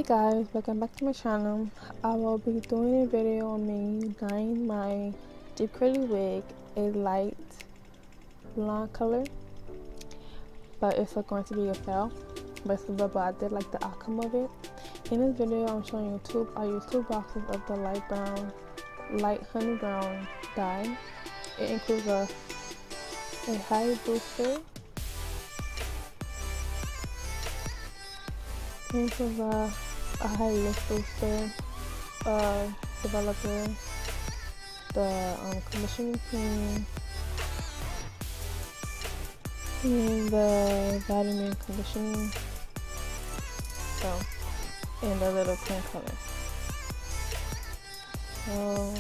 guys, welcome back to my channel. I will be doing a video on me dyeing my deep curly wig a light blonde color, but it's going to be a fail. But I did like the outcome of it. In this video, I'm showing you I used 2 boxes of the light honey brown dye. It includes a high booster. It includes a high lift booster, developer, the conditioning cream, and the vitamin conditioning, and a little cream color. So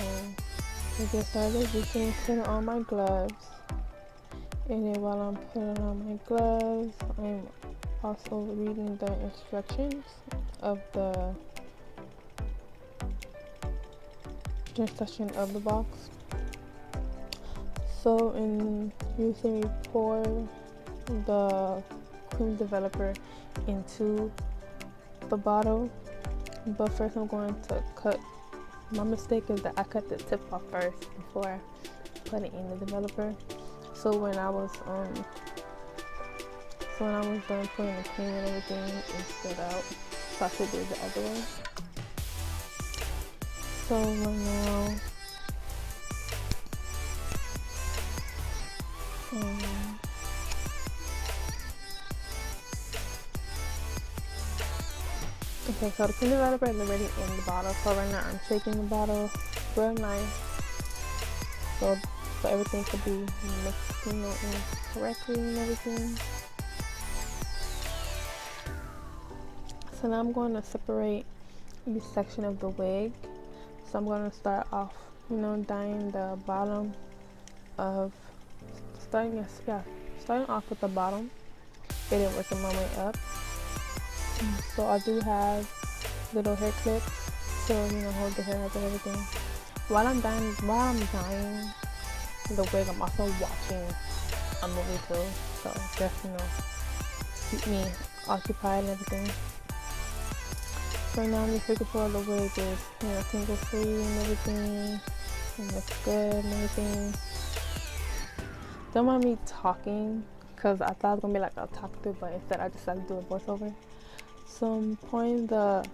to get started, we can put on my gloves, and then while I'm putting on my gloves, I'm also reading the instructions of the section of the box. So usually we pour the cream developer into the bottle, but first I'm going to cut. My mistake is that I cut the tip off first before putting in the developer. So when I was done putting the cream and everything, it spilled out. So I should do it the other way. So right now, okay, so the cream developer is already in the bottle. So right now I'm shaking the bottle real nice, so everything could be mixed, in correctly and everything. So now I'm going to separate each section of the wig. So I'm going to start off, dyeing the bottom of, starting off with the bottom and then working my way up. So I do have little hair clips to, hold the hair up and everything. While I'm dyeing the wig, I'm also watching a movie too. So just, keep me occupied and everything. Right now I'm just making sure the wig is, tingle free and everything, and looks good and everything. Don't mind me talking, because I thought it was going to be like a talk through, but instead I decided to do a voiceover. So I'm pouring the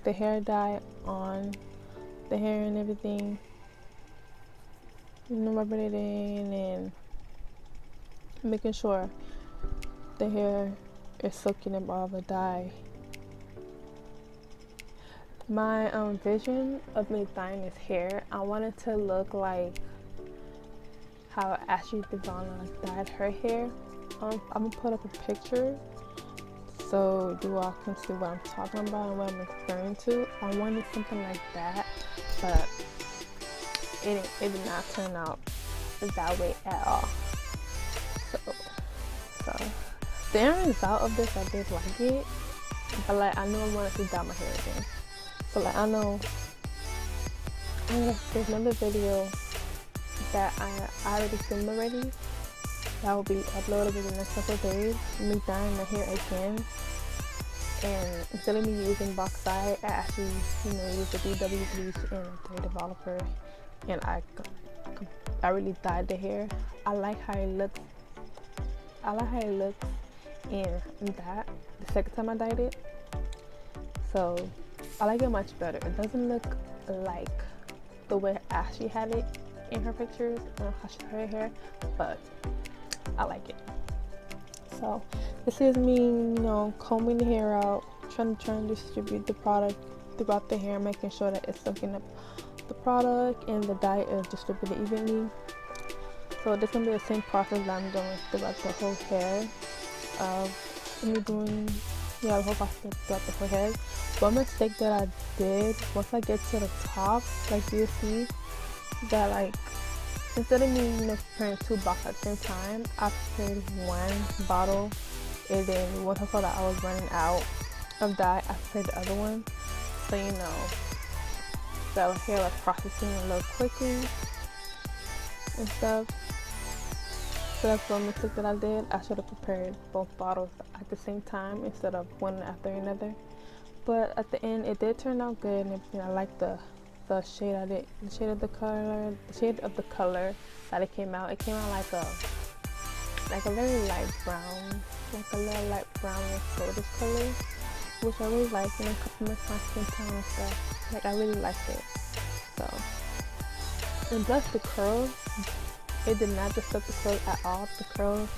hair dye on the hair and everything, rubbing it in and making sure the hair is soaking up all the dye. My vision of me dyeing this hair, I want it to look like how Ashley Devon dyed her hair. I'm gonna put up a picture so you all can see what I'm talking about and what I'm referring to. I wanted something like that, but it did not turn out that way at all. So the end result of this, I did like it, but I knew I wanted to dye my hair again. So I know there's another video that I already filmed already that will be uploaded in the next couple of days, me dyeing my hair again. And instead of me using box dye, I actually use the BW bleach and the developer, and I really dyed the hair. I like how it looks. In that the second time I dyed it. So I like it much better. It doesn't look like the way Ashley had it in her pictures and how she had her hair, but I like it. So this is me, combing the hair out, trying to distribute the product throughout the hair, making sure that it's soaking up the product and the dye is distributed evenly. So this is gonna be the same process that I'm doing throughout the whole hair. The whole process throughout the whole hair. One mistake that I did, once I get to the top, you see that instead of me preparing 2 boxes at the same time, I prepared 1 bottle, and then once I saw that I was running out of dye, I prepared the other one. So the hair was processing a little quickly and stuff. that's one mistake that I did. I should have prepared both bottles at the same time instead of one after another. But at the end, it did turn out good, and I like the shade of it, the shade of the color that it came out. It came out like a very light brown, like a little light brown and goldish color, which I really like, and it complements my skin tone and stuff. Like, I really liked it. So, and plus the curls, it did not disturb the curls at all. The curls,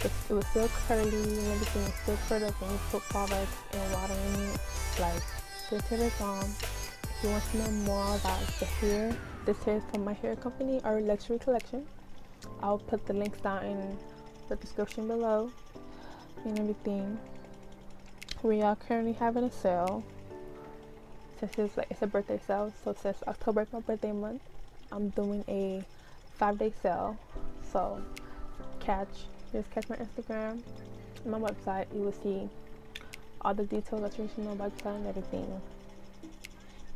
it was still curly and everything was still curled up when you put products and water in it. Like, this hair is if you want to know more about the hair, this hair is from my hair company, AriLuxury Collection. I'll put the links down in the description below and everything. We are currently having a sale. Since it's a birthday sale, so since October is my birthday month, I'm doing a 5-day sale. So catch my Instagram, my website. You will see all the details that you should know about the and everything.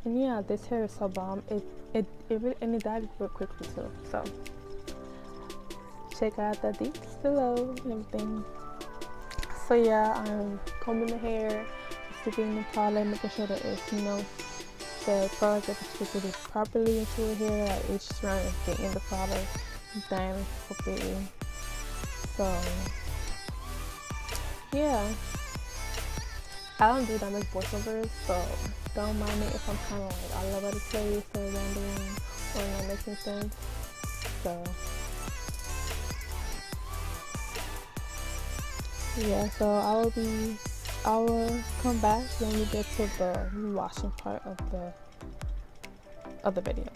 And yeah, this hair is so bomb. It dyed real quickly too. So check out the deets below and everything. So yeah, I'm combing the hair, sticking the product, making sure that it's, the product is distributed properly into the hair at each strand is getting the product done completely. So yeah, I don't do that much voiceovers, so don't mind me if I'm kind of like all over the place or rambling or not making sense. So yeah, so I will come back when we get to the washing part of the video.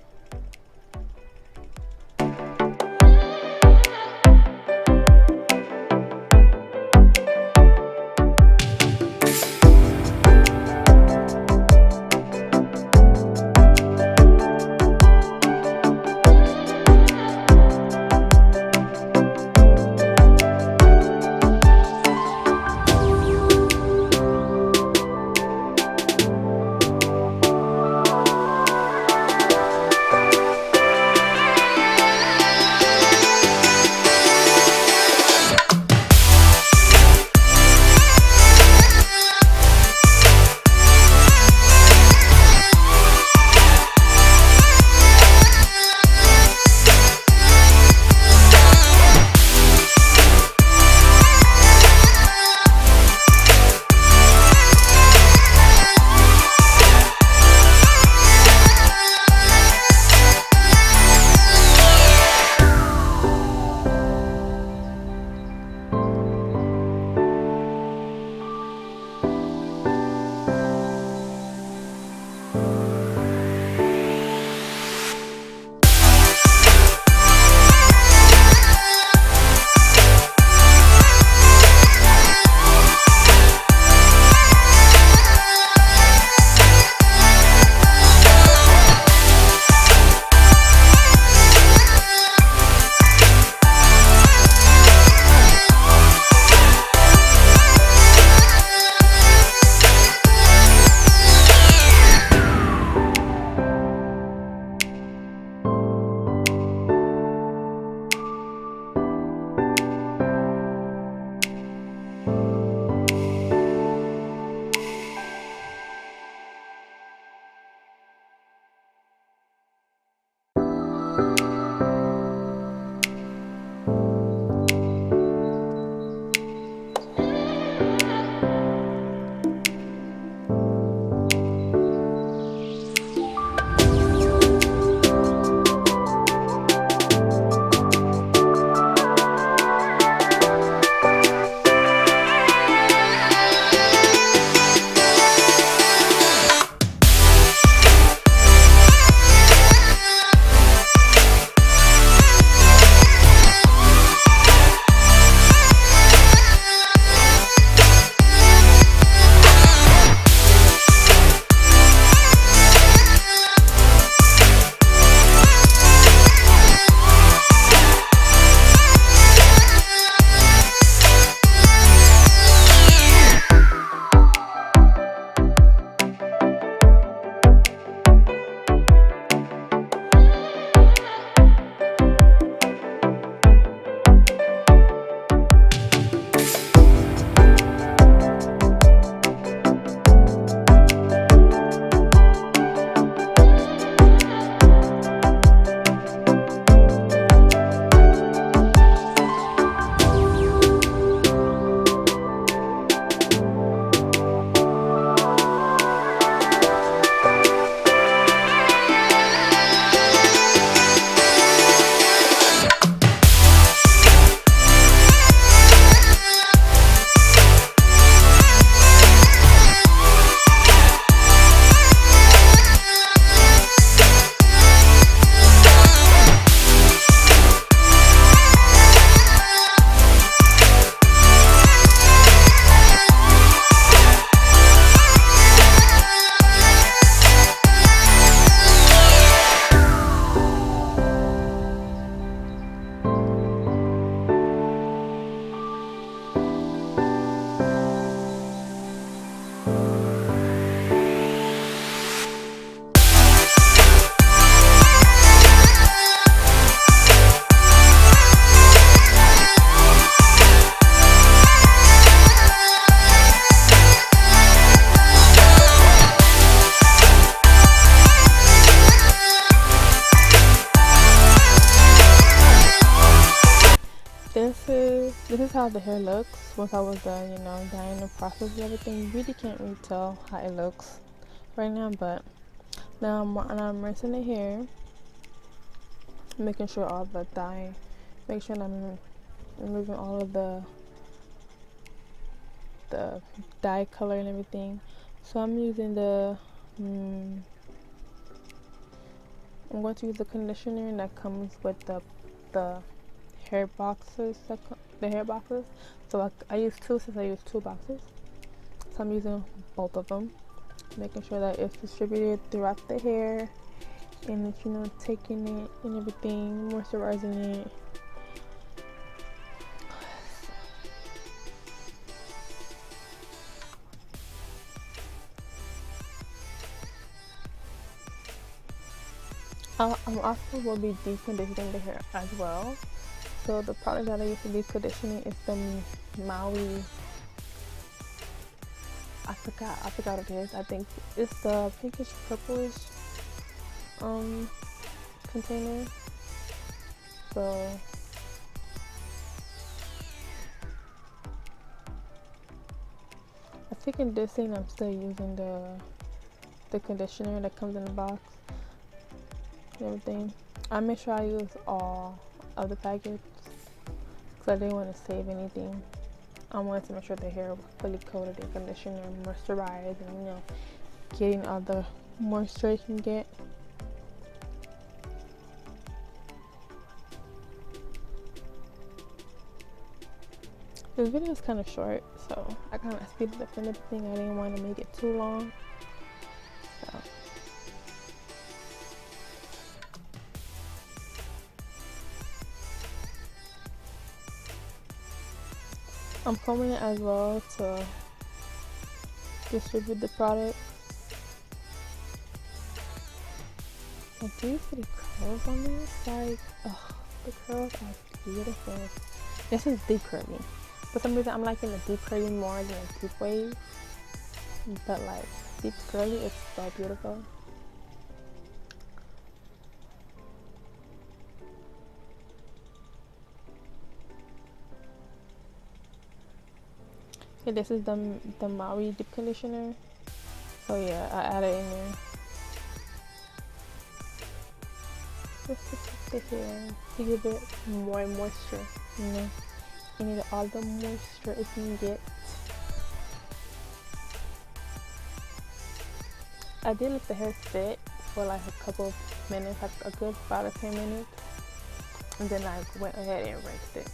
how the hair looks once I was done, you know, dyeing the process and everything. You really can't really tell how it looks right now, but now I'm rinsing the hair, making sure all the dye, make sure I'm removing all of the dye color and everything. So I'm using I'm going to use the conditioner that comes with the hair boxes, the hair boxes. So I use two, since I use two boxes. So I'm using both of them, making sure that it's distributed throughout the hair, and that, you know, taking it and everything, moisturizing it. I'm also will be deep conditioning the hair as well. So the product that I use for deep conditioning is the Maui. I forgot what it is. I think it's the pinkish purplish container. So I think in this thing I'm still using the conditioner that comes in the box and everything. I make sure I use all of the packets because I didn't want to save anything. I wanted to make sure the hair was fully coated in conditioner, moisturized, and, you know, getting all the moisture you can get. This video is kind of short, so I kind of speeded up and everything. I didn't want to make it too long. So I'm combing it as well to distribute the product. And do you see the curls on this? Like, ugh, the curls are beautiful. This is deep curling. For some reason, I'm liking the deep curling more than a deep wave. But like, deep curly is so beautiful. Okay, this is the Maui deep conditioner. So yeah, I added in there just to keep the hair, to give it more moisture. You know, you need all the moisture it can get. I did let the hair sit for like a couple of minutes, like a good 5 to 10 minutes, and then I went ahead and rinsed it.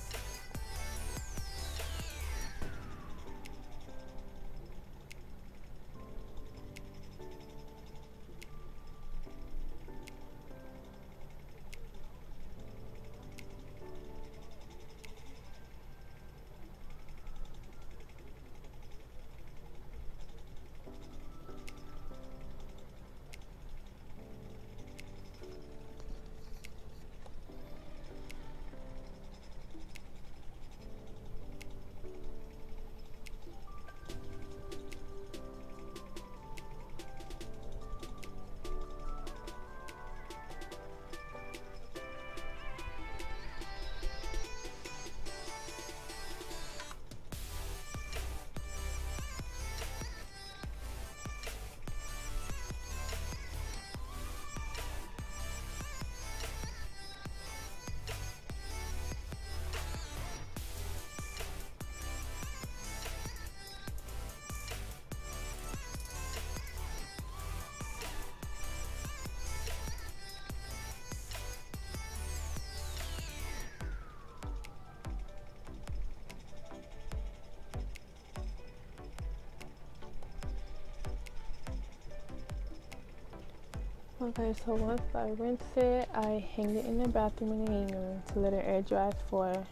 Okay, so once I rinse it, I hang it in the bathroom in the evening to let it air dry for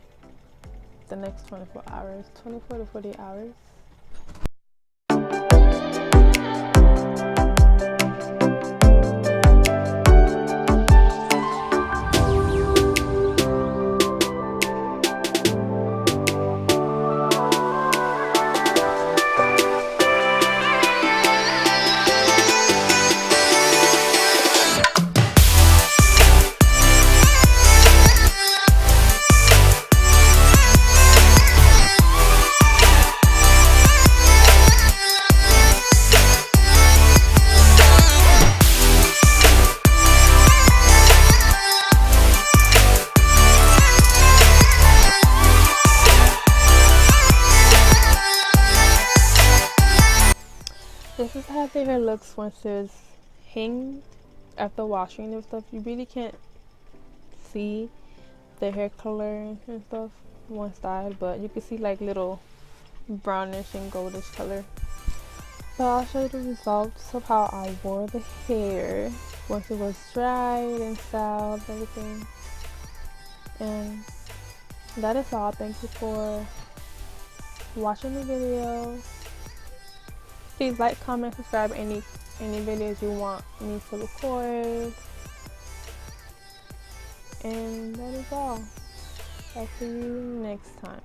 the next 24 hours, 24 to 48 hours. hair looks once it's hanged after washing and stuff. You really can't see the hair color and stuff once dyed, but you can see like little brownish and goldish color. So I'll show you the results of how I wore the hair once it was dried and styled and everything. And that is all. Thank you for watching the video. Please like, comment, subscribe any videos you want me to record. And that is all. I'll see you next time.